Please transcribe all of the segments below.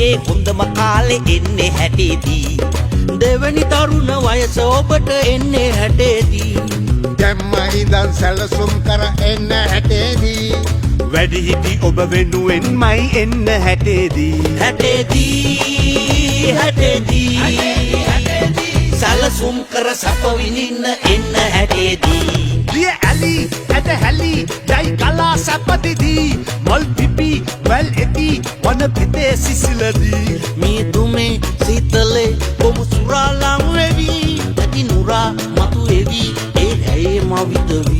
ලෝකේ හොඳම කාලේ එන්නේ 60දී. දෙවනි තරුණ වයස ඔබට එන්නේ 60දී. දැම්ම ඉඳන් සැලසුම් කර එන්න 60දී. වැඩිහිටි ඔබ වෙනුවෙන්මයි එන්න 60දී. 60දී සැලසුම් කර සප විඳින්න එන්න 60දී. දිය ඇලි ඇට හැලි ජයි කලා සැපදිදී. මල් පිපි වැල් එති වන පෙතේ සිසිලදී. මේ දුමේ සීතලේ බොමු සුරා ලං වෙවි. ඇති නුරා මතු එවි ඒ ඇයේ මවිතවි.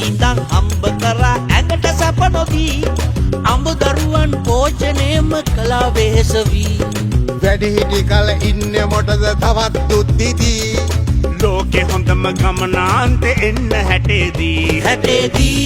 ඉඳන් හම්බ කරා ඇඟට සැප නොදී. අඹ දරුවන් පෝෂණයම කළා වෙහෙසවී. වැඩිහිටි කල ඉන්නේ මොටද තවත් දුද්දිදී. ලෝකෙ හොඳම ගමනාන්තෙ එන්න 60දී. 60දී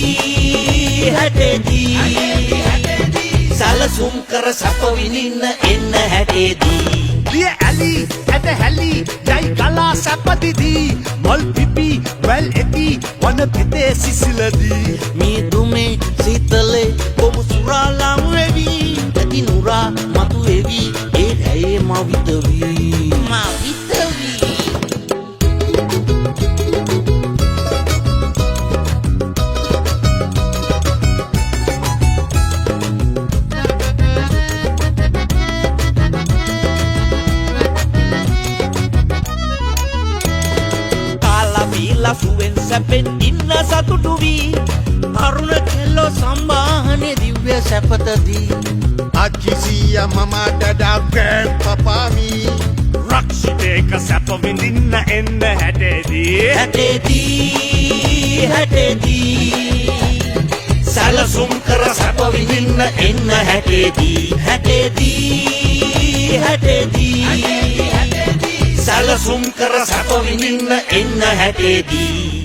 සැලසුම් කර සැප විඳින්න එන්න 60දී. දිය ඇලි ඇට හැලි ජයි කලා සැපදිදී. මල් පිපි වැල් එති වන පෙතේ සිසිලදී. මේ දුමේ සීතලේ බොමු සුරා ලං වෙවි. ඇති නුරා මතු එවි ඒ ඇයේ මවිතවි. සුවෙන් සැපෙන් ඉන්න සතුටු වී. තරුණ කෙල්ලෝ සම්බාහනේ දිව්‍ය සැපතදී. අච්චි සීයා මමට ඩග්ගන් පපාමි. රක්ෂිතේක සැප විඳින්න එන්න 60දී. 60දී සැලසුම් කර සැප විඳින්න එන්න 60දී. 60දී සැලසුම් කර සැප විඳින්න එන්න 60දී.